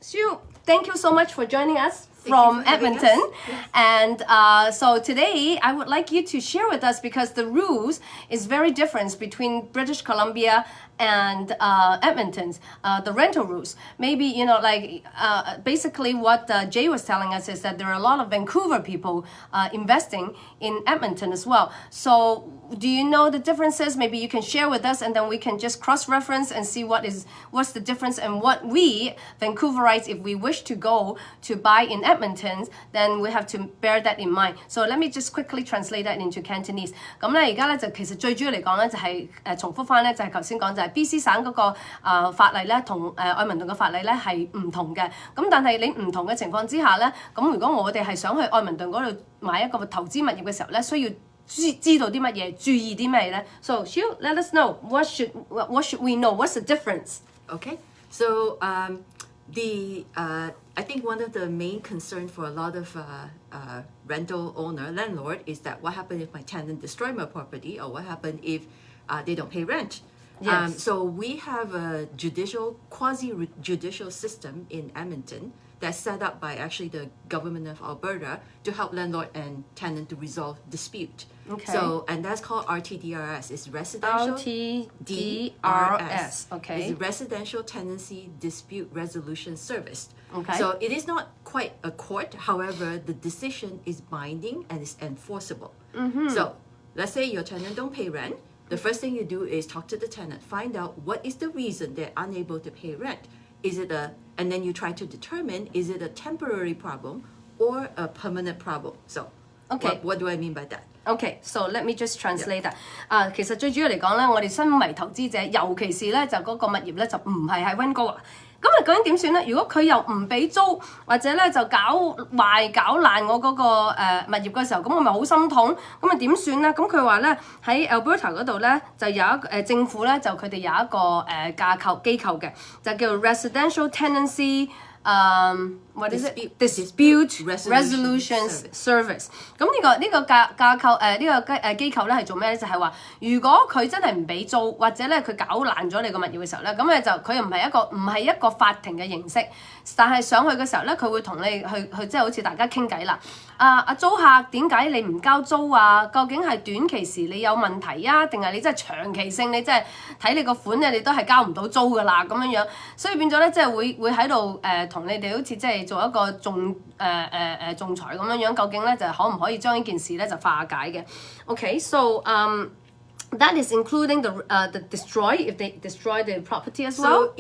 Sue, thank you so much for joining us from Edmonton. And so today I would like you to share with us, because the rules is very different between British Columbia and Edmonton's, the rental rules. Maybe, basically what Jay was telling us is that there are a lot of Vancouver people investing in Edmonton as well. So do you know the differences? Maybe you can share with us, and then we can just cross-reference and see what's the difference, and what we Vancouverites, if we wish to go to buy in Edmonton, then we have to bear that in mind. So let me just quickly translate that into Cantonese. 咁咧而家咧就其實最主要嚟講咧就係重複翻咧就係頭先講就係 BC 省嗰個法例咧同愛民頓嘅法例咧係唔同嘅。咁但係你唔同嘅情況之下咧，咁如果我哋係想去愛民頓嗰度買一個投資物業嘅時候咧，需要知道啲乜嘢，注意啲咩咧 ？So Hugh, let us know what should we know? What's the difference? Okay, so I think one of the main concerns for a lot of rental owner, landlord, is that what happens if my tenant destroy my property, or what happens if they don't pay rent. Yes. So we have a quasi-judicial system in Edmonton that's set up by actually the government of Alberta to help landlord and tenant to resolve dispute. Okay. So, and that's called RTDRS. It's residential RTDRS. Okay. It's Residential Tenancy Dispute Resolution Service. Okay. So it is not quite a court. However, the decision is binding and is enforceable. Mm-hmm. So let's say your tenant don't pay rent. The first thing you do is talk to the tenant, find out what is the reason they're unable to pay rent. And then you try to determine, is it a temporary problem or a permanent problem? So, okay. What do I mean by that? Okay, so let me just translate that. 其實最主要嚟講咧，我哋身為投資者，尤其是咧就嗰個物業咧就唔係喺溫哥華。咁究竟點算咧？如果佢又唔俾租，或者咧就搞爛我嗰個物業嘅時候，咁我咪好心痛。咁啊點算咧？咁佢話咧喺 Alberta 嗰度咧就有政府咧就佢哋有一個機構嘅，就叫 Residential Tenancy what is it? Dispute Resolution Service。咁呢個架構機構咧係做咩咧？就係話，如果佢真係唔俾租，或者咧佢搞爛咗你個物業嘅時候咧，咁咧就佢又唔係一個法庭嘅形式，但係上去嘅時候咧，佢會同你去即係好似大家傾偈啦。租客點解你唔交租啊？究竟係短期時你有問題啊，定係你真係長期性你真係睇你個款你都係交唔到租㗎啦咁樣樣，所以變咗咧即係會喺度同你哋好似即係做一個仲裁咁樣樣，究竟咧就可唔可以將呢件事咧就化解嘅 ？Okay, so that is including the destroy, if they destroy the property as well.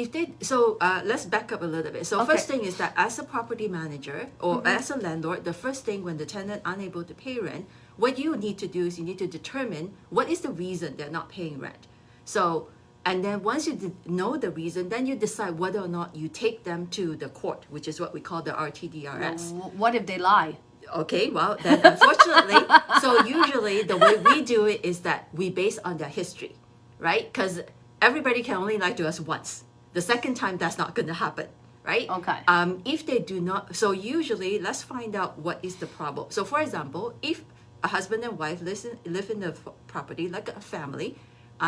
Let's back up a little bit. So first thing is that as a property manager or as a landlord, the first thing when the tenant unable to pay rent, what you need to do is you need to determine what is the reason they're not paying rent. So, and then once you know the reason, then you decide whether or not you take them to the court, which is what we call the RTDRS. What if they lie? Okay, well, then unfortunately, so usually the way we do it is that we base on their history, right? Because everybody can only lie to us once. The second time, that's not going to happen, right? Okay. If they do not, so usually, let's find out what is the problem. So for example, if a husband and wife live in the property, like a family,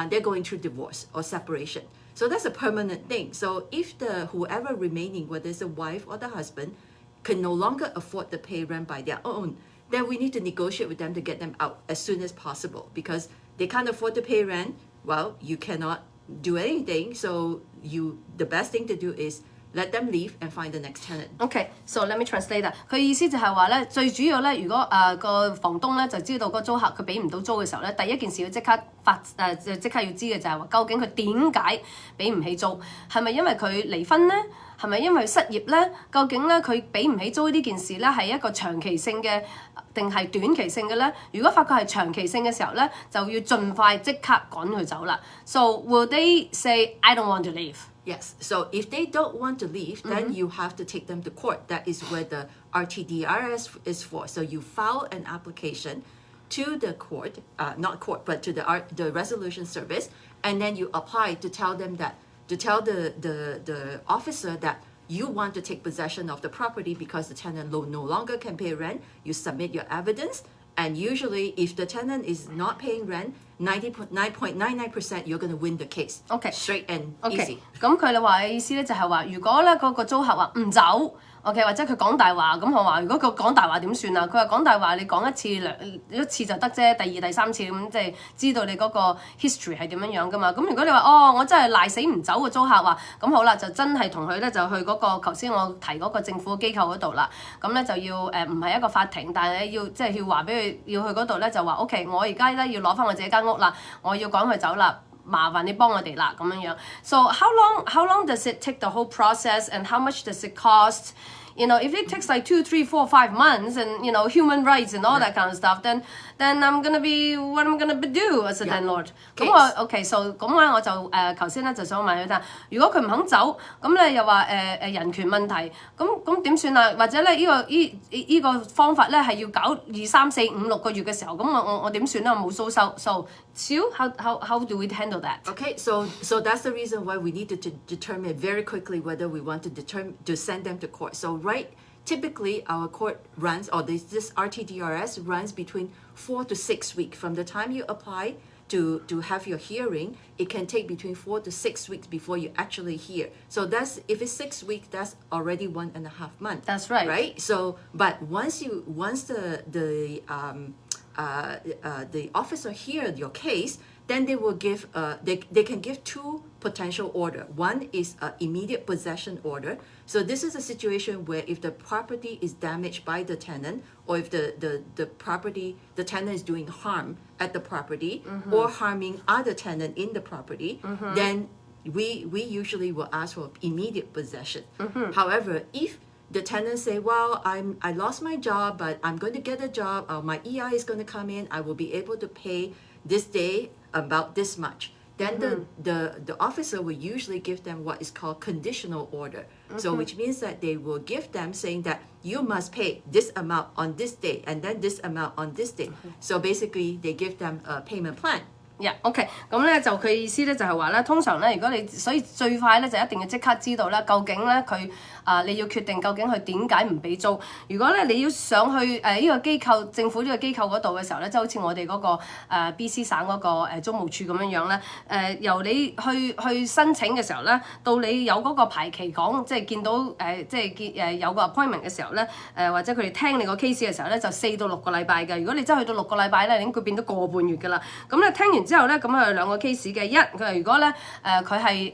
they're going through divorce or separation. So that's a permanent thing. So if whoever remaining, whether it's the wife or the husband, can no longer afford to pay rent by their own, then we need to negotiate with them to get them out as soon as possible, because they can't afford to pay rent. Well, you cannot do anything. So the best thing to do is let them leave and find the next tenant. Okay, so let me translate that. 佢意思就係話咧，最主要咧，如果個房東咧就知道個租客佢俾唔到租嘅時候咧，第一件事要即刻要知嘅就係話，究竟佢點解俾唔起租？係咪因為佢離婚咧？係咪因為失業咧？究竟咧佢俾唔起租呢件事咧係一個長期性嘅定係短期性嘅咧？如果發覺係長期性嘅時候咧，就要盡快即刻趕佢走啦。So will they say I don't want to leave? Yes. So if they don't want to leave, then you have to take them to court. That is where the RTDRS is for. So you file an application to the court, not court, but to the resolution service, and then you apply to tell them that. To tell the officer that you want to take possession of the property because the tenant no longer can pay rent. You submit your evidence, and usually if the tenant is not paying rent 99.99% you're going to win the case. Okay. Straight and OK， easy. 咁佢哋話嘅意思咧就係話，如果咧嗰個租客話唔走，OK， 或者佢講大話，咁我話如果佢講大話點算啊？佢話講大話，你講一次就得啫，第二、第三次咁即係知道你嗰個 history 係點樣樣噶嘛。咁如果你話我真係賴死唔走嘅租客話，咁好啦，就真係同佢咧就去嗰個頭先我提嗰個政府機構嗰度啦。咁咧就要唔係一個法庭，但係要即係要話俾佢要去嗰度咧就話 OK， 我而家咧要攞翻我自己間屋啦，我要趕佢走啦。麻煩你幫我哋啦咁樣樣。So how long does it take the whole process and how much does it cost? You know, if it takes like 2, 3, 4, 5 months and you know human rights and all that kind of stuff, then I'm gonna be what I'm gonna do as a landlord. 咁我 OK，so 咁咧我就頭先咧就想問佢睇，如果佢唔肯走，咁你又話人權問題，咁點算啊？或者咧呢個方法咧係要搞2、3、4、5、6個月嘅時候，咁我點算咧？我冇收收。So how do we handle that? Okay, so that's the reason why we need to determine very quickly whether we want to send them to court. So typically our court runs, or this RTDRS runs between 4 to 6 weeks from the time you apply to have your hearing. It can take between 4 to 6 weeks before you actually hear. So if it's 6 weeks, that's already 1.5 months. That's right. Right. So, but once the officer hears your case, then they will give they can give two potential order. One is an immediate possession order. So this is a situation where if the property is damaged by the tenant, or if the tenant is doing harm at the property or harming other tenant in the property, then we usually will ask for immediate possession. However, if the tenant say, well, I lost my job, but I'm going to get a job, my EI is going to come in, I will be able to pay this day about this much. Then the officer will usually give them what is called conditional order. So which means that they will give them saying that you must pay this amount on this day and then this amount on this day. So basically they give them a payment plan. OK， 咁咧就佢意思咧就係話咧，通常咧如果你所以最快咧就一定要即刻知道咧，究竟咧佢你要決定究竟佢點解唔俾租。如果咧你要上去呢個機構政府呢個機構嗰度嘅時候咧，即係好似我哋嗰個BC 省嗰個租務處咁樣樣咧，由你去申請嘅時候咧，到你有嗰個排期講，即係見到即係有個 appointment 嘅時候咧，或者佢哋聽你個 case 嘅時候咧，就4到6個禮拜嘅。如果你真係去到6個禮拜咧，已經佢變咗個半月㗎啦。咁咧聽完之後咧，咁佢有兩個 case 嘅，佢話如果咧佢係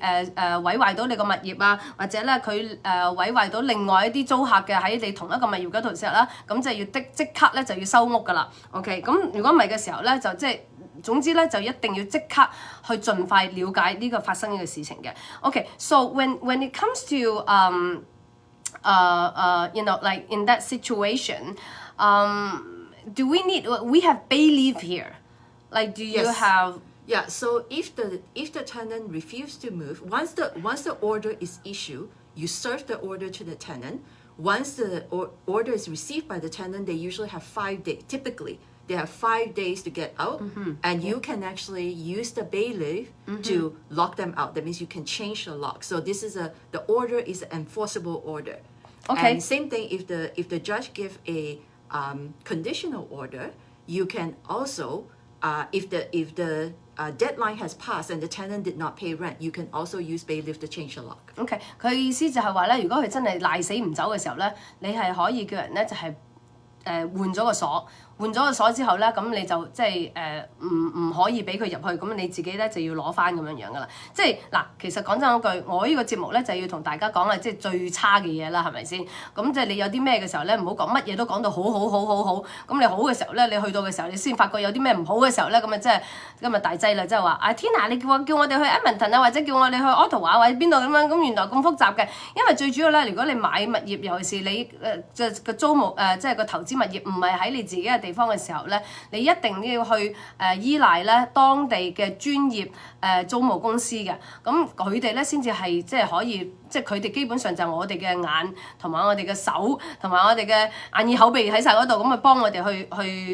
毀壞到你個物業啊，或者咧佢毀壞到另外一啲租客嘅喺你同一個物業嗰度時候啦，咁就要即刻咧就要收屋噶啦。OK， 咁如果唔係嘅時候咧，就即係總之咧就一定要即刻去盡快了解呢個發生呢個事情嘅。OK，so when it comes to you know like in that situation, do we have bailiff here? Like, do you have? Yeah. So if the tenant refuses to move, once the order is issued, you serve the order to the tenant. Once the order is received by the tenant, they usually have 5 days. Typically, they have 5 days to get out, and you can actually use the bailiff to lock them out. That means you can change the lock. So this is the order is an enforceable order. Okay. And same thing if the judge give a conditional order, you can also if the deadline has passed and the tenant did not pay rent, you can also use bailiff to change the lock. OK， 佢意思就係話咧，如果佢真係賴死唔走嘅時候咧，你係可以叫人咧就係換咗個鎖。換咗個鎖之後咧，咁你就即係唔可以俾佢入去，咁你自己咧就要攞翻咁樣樣噶啦。即係嗱，其實講真嗰句，我呢個節目咧就要同大家講係即係最差嘅嘢啦，係咪先？咁即係你有啲咩嘅時候咧，唔好講乜嘢都講到好。咁你好嘅時候咧，你去到嘅時候，你先發覺有啲咩唔好嘅時候咧，咁啊即係今日大劑啦，即係話啊Tina，你叫我哋去 Edmonton 啊，或者叫我哋去 Ottawa 或者邊度咁樣，咁原來咁複雜嘅。因為最主要咧，如果你買物業，尤其是你個租務即係個投資物業唔係喺你自己嘅地方嘅時候咧，你一定要去依賴咧當地嘅專業租務公司嘅，咁佢哋咧先至係即係可以，即係佢哋基本上就係我哋嘅眼同埋我哋嘅手同埋我哋嘅眼耳口鼻喺晒嗰度，咁啊幫我哋去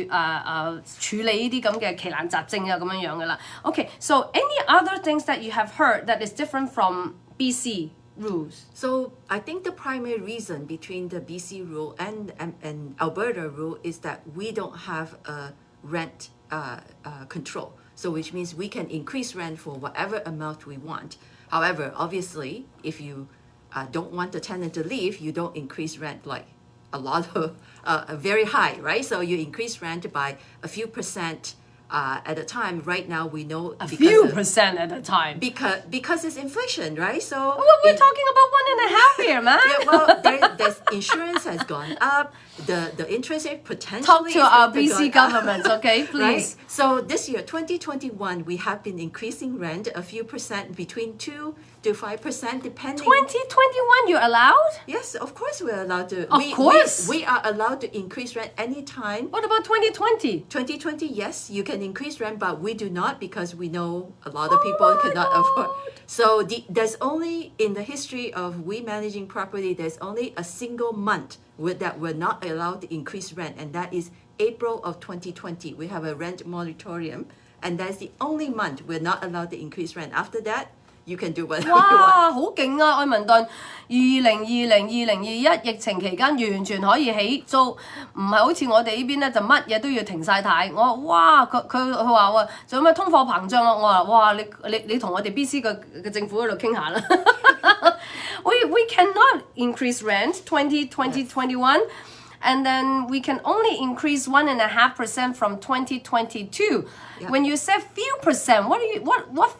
處理呢啲咁嘅奇難雜症啊咁樣樣噶啦。OK，so any other things that you have heard that is different from BC rules? So I think the primary reason between the BC rule and Alberta rule is that we don't have a rent control. So which means we can increase rent for whatever amount we want. However, obviously, if you don't want the tenant to leave, you don't increase rent like a lot of very high, right? So you increase rent by a few percent at a time. Right now, we know a few percent at a time because it's inflation, right? So well, we're talking about 1.5 here, man. Yeah, well, there's insurance has gone up. The interest rate potentially talk to our is BC government, okay, please. Right? So this year, 2021, we have been increasing rent a few percent, between 2 to 5%, depending. 2021, you're allowed? Yes, of course we're allowed to. Of course. We are allowed to increase rent anytime. What about 2020? 2020, yes, you can increase rent, but we do not because we know a lot of people cannot afford. So there's only, in the history of we managing property, there's only a single month that we're not allowed to increase rent, and that is April of 2020. We have a rent moratorium, and that's the only month we're not allowed to increase rent. After that, you can do whatever you want. 哇，好勁啊！愛民頓2021疫情期間完全可以起租，唔係好似我哋呢邊咧就乜嘢都要停晒軚。我話哇，佢話喎，仲有咩通貨膨脹啊？我話哇，你同我哋 BC 嘅政府嗰度傾下啦。we cannot increase rent 2021. And then we can only increase 1.5% from 2022. Yeah. When you say few percent, what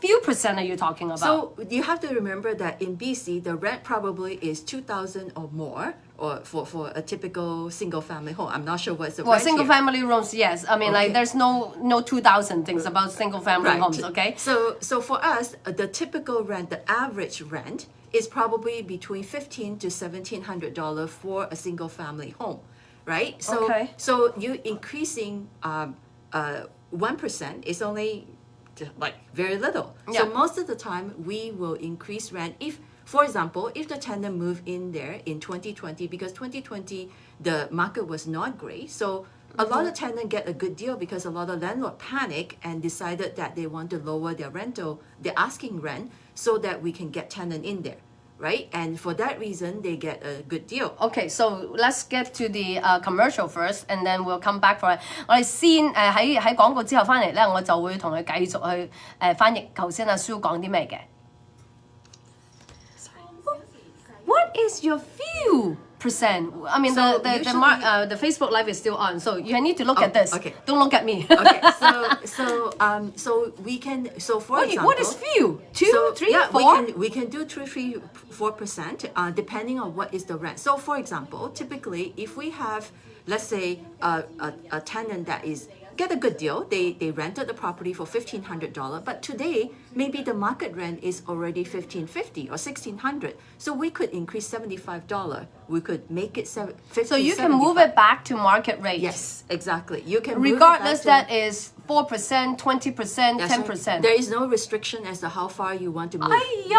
few percent are you talking about? So you have to remember that in BC, the rent probably is 2,000 or more, or for a typical single family home. I'm not sure what's the well, rent single here. family rooms, yes. I mean, like there's no 2,000 things about single family homes, okay? So for us, the typical rent, the average rent is probably between $1,500 to $1,700 for a single family home, right? So Okay. so you increasing 1% is only like very little. So Yeah. most of the time we will increase rent if, for example, if the tenant moved in there in 2020, because 2020 the market was not great, so a lot of tenants get a good deal because a lot of landlord panic and decided that they want to lower their rental, their asking rent, so that we can get tenant in there, right? And for that reason, they get a good deal. Okay, so let's get to the commercial first, and then we'll come back for it. 我哋先喺廣告之後翻嚟咧，我就會同佢繼續去翻譯頭先阿蘇講啲咩嘅。What is your few percent? I mean, So the Facebook Live is still on, so you need to look at this. Okay. Don't look at me. Okay, so we can, so for example, what is few? 2, so, 3, yeah, 4? we can do 2, 3, 4%, depending on what is the rent. So for example, typically if we have, let's say a tenant that is get a good deal, they rented the property for $1,500, but today maybe the market rent is already $1,550 or $1,600, so we could increase $75. We could make it $50. So you can move it back to market rate. Yes, exactly. You can Regardless, move it back that is 4%, 20%, That's right. 10%. There is no restriction as to how far you want to move. Ay-ya!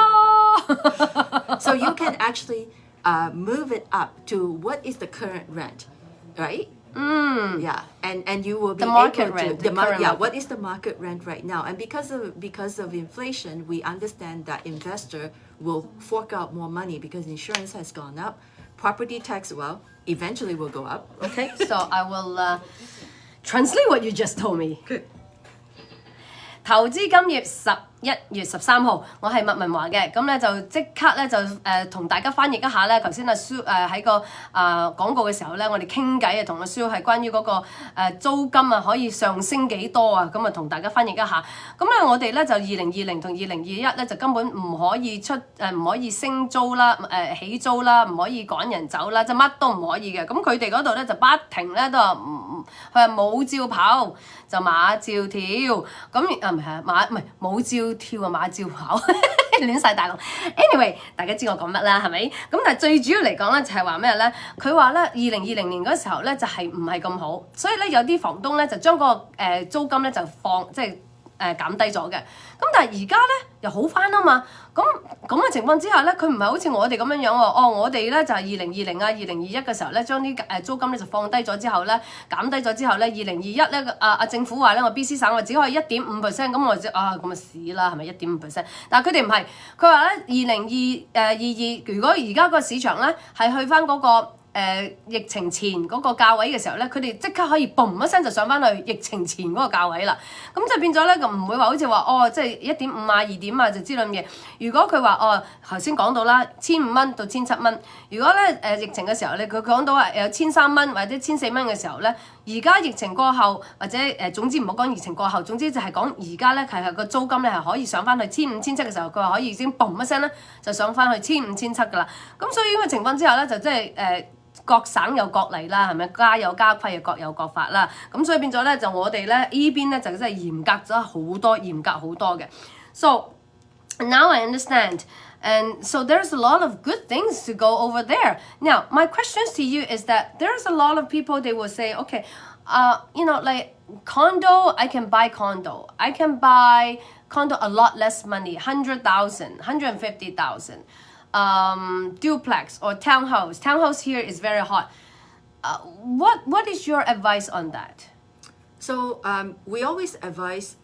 So you can actually move it up to what is the current rent, right? Yeah, and you will be The market able rent, to the current market. what is the market rent right now? And because of inflation, we understand that investor will fork out more money because insurance has gone up, property tax eventually will go up. Okay, so I will translate what you just told me. Good. 投資今月11月13號，我係麥文華嘅，咁咧就即刻咧就同大家翻譯一下咧。頭先阿蘇喺個廣告嘅時候咧，我哋傾偈啊，同阿蘇係關於嗰個租金啊可以上升幾多啊，咁啊同大家翻譯一下。咁咧我哋咧就2020同2021咧就根本唔可以唔可以升租啦，起租啦，唔可以趕人走啦，即係乜都唔可以嘅。咁佢哋嗰度咧就不停咧都話佢話舞照跑就馬照跳，咁唔係舞照跳啊馬照跑，亂晒大龍。anyway， 大家知我講乜啦，係咪？咁但係最主要嚟講咧就係話咩咧？佢話咧2020年嗰時候咧就係唔係咁好，所以咧有啲房東咧就將嗰個租金咧就即係減低咗嘅。咁但係而家咧又好翻啊嘛。咁嘅情況之下咧，佢唔係好似我哋咁樣樣喎。哦，我哋咧就係2020啊、2021嘅時候咧，將啲租金咧就放低咗之後咧，減低咗之後咧，2021咧政府話咧，我 BC 省我只可以1.5%，咁我就咁啊屎啦，係咪1.5%？但係佢哋唔係，佢話咧2022，如果而家個市場咧係去翻嗰個疫情前嗰個價位嘅時候咧，佢哋即刻可以嘣一聲就上翻去疫情前嗰個價位啦。咁就變咗咧，就唔會話好似話即係1.5啊、2點啊就知類嘢。如果佢話頭先講到啦，1,500到1,700蚊。如果咧疫情嘅時候咧，佢講到話有1,300蚊或者1,400蚊嘅時候咧，而家疫情過後或者總之唔好講疫情過後，總之就係講而家咧係個租金咧係可以上翻去1,500、1,700嘅時候，佢話可以先嘣一聲咧就上翻去1,500、1,700噶啦。咁所以呢個情況之下咧，就即係各省有各例啦，係咪？家有家規，各有各法啦。咁所以變咗咧，就我哋咧呢邊咧就真係嚴格咗好多，嚴格好多嘅。So now I understand. And so there's a lot of good things to go over there. Now, my questions to you is that there's a lot of people, they will say, okay, like condo, I can buy condo. I can buy condo a lot less money, 100,000, 150,000. Duplex or townhouse. Townhouse here is very hot. What is your advice on that? So we always advise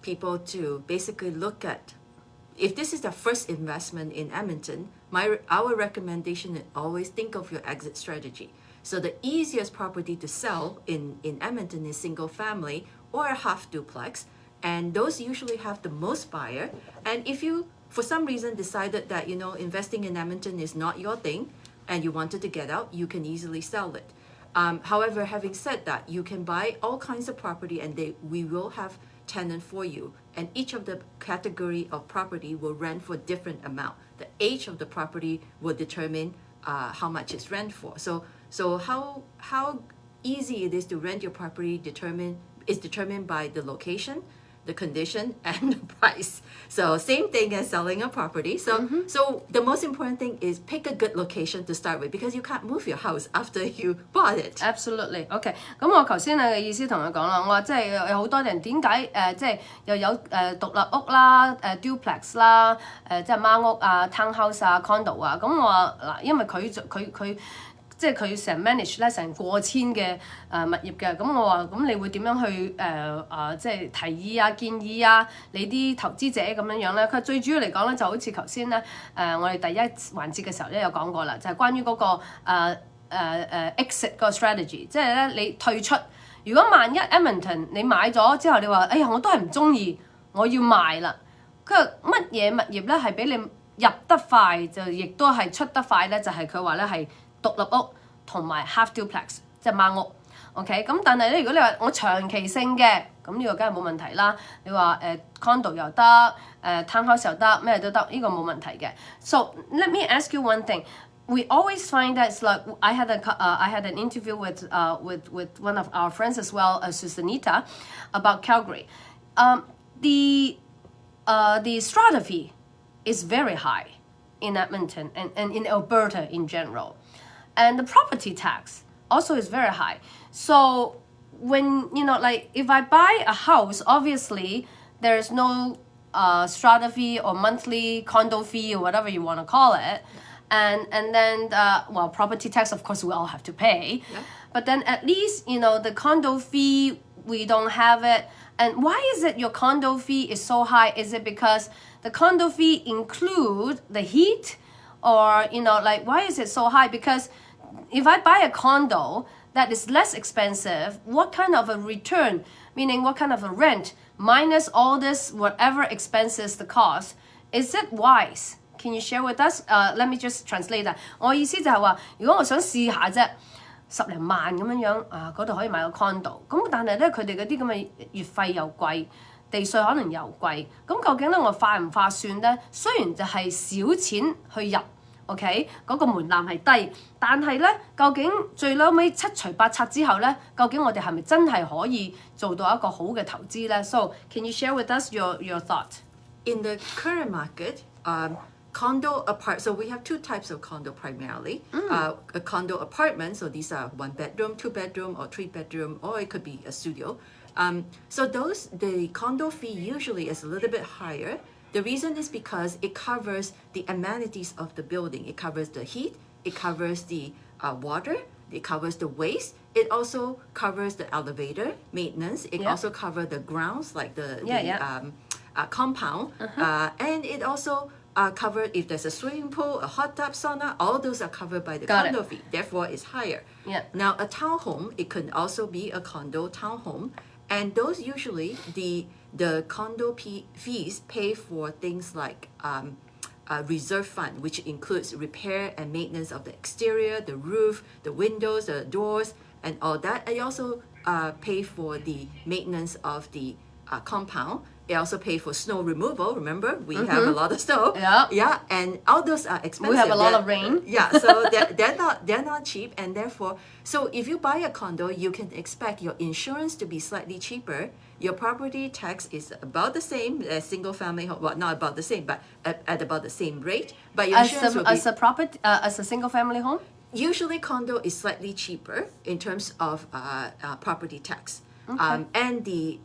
people to basically look at, if this is the first investment in Edmonton, our recommendation is always think of your exit strategy. So the easiest property to sell in Edmonton is single family or a half duplex, and those usually have the most buyer. And if you for some reason decided that investing in Edmonton is not your thing and you wanted to get out, you can easily sell it. However, having said that, you can buy all kinds of property and we will have tenant for you, and each of the category of property will rent for different amount. The age of the property will determine how much it's rent for. So how easy it is to rent your property is determined by the location, the condition, and the price. So same thing as selling a property. So the most important thing is pick a good location to start with, because you can't move your house after you bought it. Absolutely. OK. 咁我頭先嘅意思同佢講啦，我話即係有好多人點解即係又有獨立屋啦、duplex 啦、即係孖屋啊、townhouse 啊、condo 啊。咁我話嗱，因為佢即係佢成 manage 咧成過千嘅物業嘅，咁我話咁你會點樣去即係提議啊、建議啊你啲投資者咁樣咧？佢最主要嚟講咧就好似頭先咧我哋第一環節嘅時候咧有講過啦，就係關於嗰個exit 個 strategy， 即係咧你退出。如果萬一 Edmonton 你買咗之後，你話哎呀我都係唔中意，我要賣啦。佢話乜嘢物業咧係俾你入得快，就亦都係出得快咧？就係佢話咧係獨立屋同埋 half duplex 即係孖屋 ，OK 咁但係咧，如果你話我長期性嘅，咁呢個梗係冇問題啦。你話condo 又得townhouse 又得，咩都得，呢個冇問題嘅。So let me ask you one thing. We always find that it's like I had an interview with one of our friends as well, Susanita, about Calgary. The strata fee is very high in Edmonton and in Alberta in general. And the property tax also is very high. So when, like if I buy a house, obviously there's no strata fee or monthly condo fee or whatever you want to call it. And then, property tax, of course, we all have to pay. Yeah. But then at least, the condo fee, we don't have it. And why is it your condo fee is so high? Is it because the condo fee include the heat? Or, like why is it so high? Because if I buy a condo that is less expensive, what kind of a return, meaning what kind of a rent, minus all this, whatever expenses the cost, is it wise? Can you share with us? Let me just translate that. 我意思就係話，如果我想試下啫，10零萬咁樣嗰度可以買個 condo， 咁但係咧佢哋嗰啲咁嘅月費又貴，地稅可能又貴，咁究竟咧我划唔划算咧？雖然就係少錢去入。OK， 嗰個門檻係低，但係咧，究竟最嬲尾七除八拆之後咧，究竟我哋係咪真係可以做到一個好嘅投資咧 ？So can you share with us your thought? In the current market, condo apart. So we have two types of condo primarily. A condo apartment. So these are 1 bedroom, 2 bedroom, or 3 bedroom, or it could be a studio. So the condo fee usually is a little bit higher. The reason is because it covers the amenities of the building. It covers the heat, it covers the water, it covers the waste. It also covers the elevator maintenance. It also covers the grounds, like the compound. And it also are covered if there's a swimming pool, a hot tub, sauna. All those are covered by the condo fee. Therefore, it's higher. Yeah. Now, a townhome, it can also be a condo townhome, and those usually the condo fees pay for things like a reserve fund, which includes repair and maintenance of the exterior, the roof, the windows, the doors, and all that. It also pay for the maintenance of the compound. It also pay for snow removal. Remember, we have a lot of snow. Yeah, and all those are expensive. We have a lot of rain. Yeah, so they're not cheap, and therefore, so if you buy a condo, you can expect your insurance to be slightly cheaper. Your property tax is about the same as single family home. Well, not about the same, but at about the same rate. But your insurance will be as a single family home. Usually, condo is slightly cheaper in terms of property tax. Okay. And the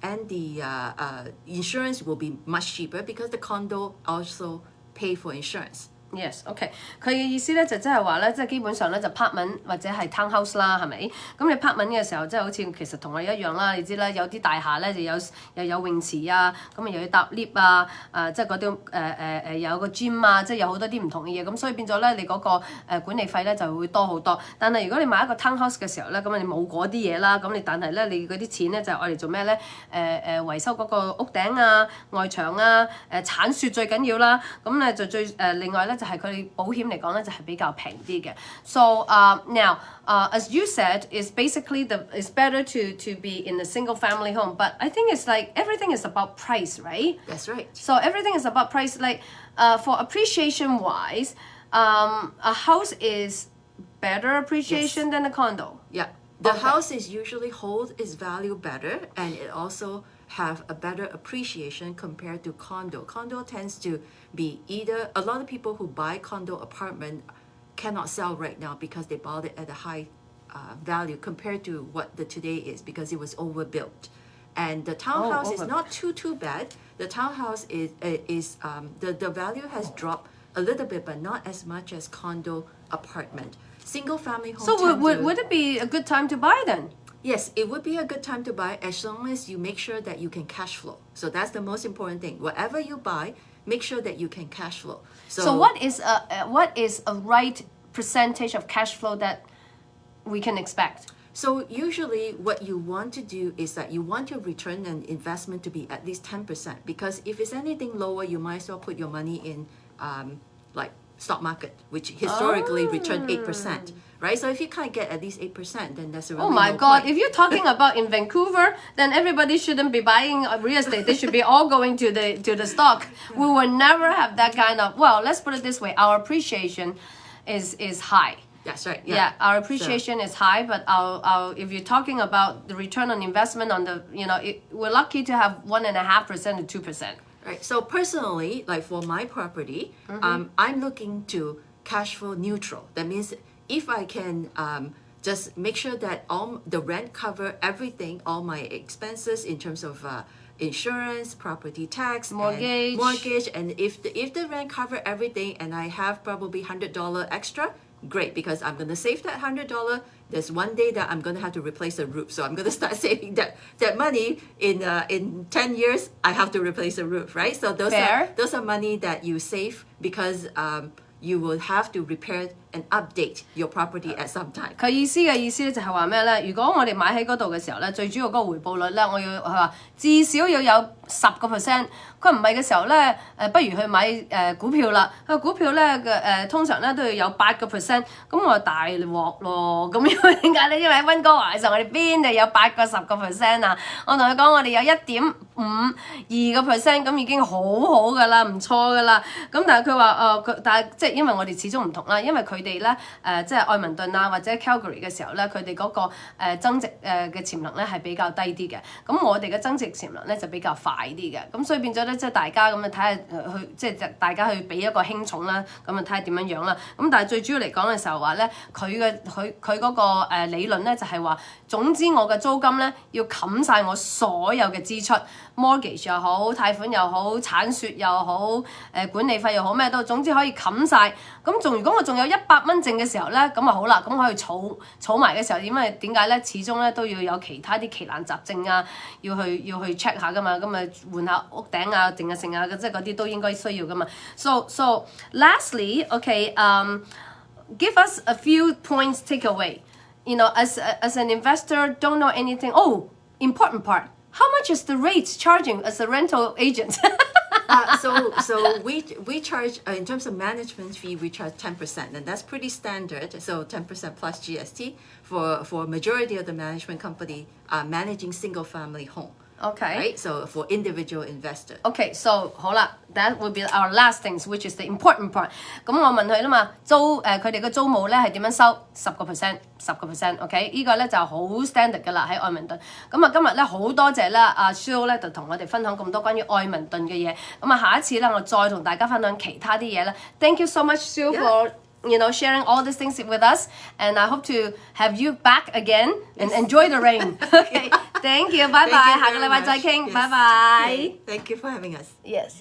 insurance will be much cheaper because the condo also pay for insurance. Yes, OK。佢嘅意思咧就即係話咧，即係基本上咧就 apartment 或者係 townhouse 啦，係咪？咁你 apartment 嘅時候，即係好似其實同我哋一樣啦。你知啦，有啲大廈咧就又有泳池啊，咁啊又要搭 lift 啊，即係嗰啲有個 gym 啊，即係有好多啲唔同嘅嘢。咁所以變咗咧，你嗰個管理費咧就會多好多。但係如果你買一個 townhouse 嘅時候咧，咁你冇嗰啲嘢啦，咁你但係咧你嗰啲錢咧就係愛嚟做咩咧？維修嗰個屋頂啊、外牆啊、鏟雪最緊要啦。咁咧就另外咧。就係佢哋保險嚟講咧，就係比較平啲嘅。So now, as you said, it's basically it's better to be in a single family home. But I think it's like everything is about price, right? That's right. So everything is about price. Like for appreciation wise, a house is better appreciation than a condo. Yeah. The house is usually hold its value better, and it also have a better appreciation compared to condo. Condo tends to be either a lot of people who buy condo apartment cannot sell right now because they bought it at a high value compared to what the today is because it was overbuilt. And the townhouse is not too bad. The townhouse is the value has dropped a little bit, but not as much as condo apartment. Single family home. So would it be a good time to buy then? Yes, it would be a good time to buy as long as you make sure that you can cash flow. So that's the most important thing. Whatever you buy, make sure that you can cash flow. So what is a right percentage of cash flow that we can expect? So usually what you want to do is that you want your return on investment to be at least 10%, because if it's anything lower, you might as well put your money in like stock market, which historically returned 8%, right? So if you can't get at least 8%, then that's a really no God! point. If you're talking about in Vancouver, then everybody shouldn't be buying real estate. They should be all going to the stock. We will never have that kind of. Well, let's put it this way: our appreciation is high. That's right. Yeah, our appreciation is high, but our if you're talking about the return on investment on the we're lucky to have 1.5% to 2%. Right. So personally, like for my property, I'm looking to cash flow neutral. That means if I can just make sure that all the rent cover everything, all my expenses in terms of insurance, property tax, mortgage, and if the rent cover everything, and I have probably $100 extra, great, because I'm gonna save that $100. There's one day that I'm gonna have to replace a roof, so I'm gonna start saving that money. In 10 years, I have to replace a roof, right? So those are money that you save because you will have to repair and update your property at some time. 佢意思咧就係話咩咧？如果我哋買喺嗰度嘅時候咧，最主要嗰個回報率咧，佢話至少要有10%。佢唔係嘅時候咧，不如去買股票啦。佢股票咧嘅通常咧都要有8%。咁我大鑊咯，咁因為點解咧？因為喺溫哥華嘅時候，我哋邊度有10%啊？我同佢講，我哋有1.52%，咁已經好㗎啦，唔錯㗎啦。咁但係佢話但係即係因為我哋始終唔同啦，因為佢哋咧即係愛民頓啊或者 Calgary 嘅時候咧，佢哋嗰個增值嘅潛能咧係比較低啲嘅。咁我哋嘅增值潛能咧就比較快啲嘅。咁所以變咗咧，即係大家咁啊睇下去，即係大家去俾一個輕重啦，咁啊睇下點樣樣啦。咁但係最主要嚟講嘅時候話咧，佢嗰個理論咧就係話，總之我嘅租金咧要冚晒我所有嘅支出 ，mortgage 又好，貸款又好，鏟雪又好，管理費又好，咩都總之可以冚晒。咁如果我仲有100% 100蚊剩嘅時候咧，咁啊好啦，咁可以儲埋嘅時候，因為點解咧？始終咧都要有其他啲奇難雜症啊，要去 check 下噶嘛，咁啊換下屋頂啊，剩啊，即係嗰啲都應該需要噶嘛。So lastly, okay, give us a few points takeaway. You know, as an investor, don't know anything. Oh, important part. How much is the rate charging as a rental agent? So we charge in terms of management fee, we charge 10%, and that's pretty standard. So 10% plus GST for majority of the management company managing single family home. Okay. Right. So for individual investor. Okay, so 好啦 that will be our last things, which is the important part. 咁我問佢啦嘛，佢哋嘅租務咧係點樣收？10%，10%，OK？ 呢個咧就好 standard 㗎啦喺愛民頓。咁啊今日咧好多謝啦，阿 Sue 咧就同我哋分享咁多關於愛民頓嘅嘢。咁啊下一次咧我再同大家分享其他啲嘢啦。Thank you so much, Sue, for sharing all these things with us, and I hope to have you back again and enjoy the rain. Okay, thank you, bye bye. 下個禮拜再傾，拜拜。Thank you for having us. Yes.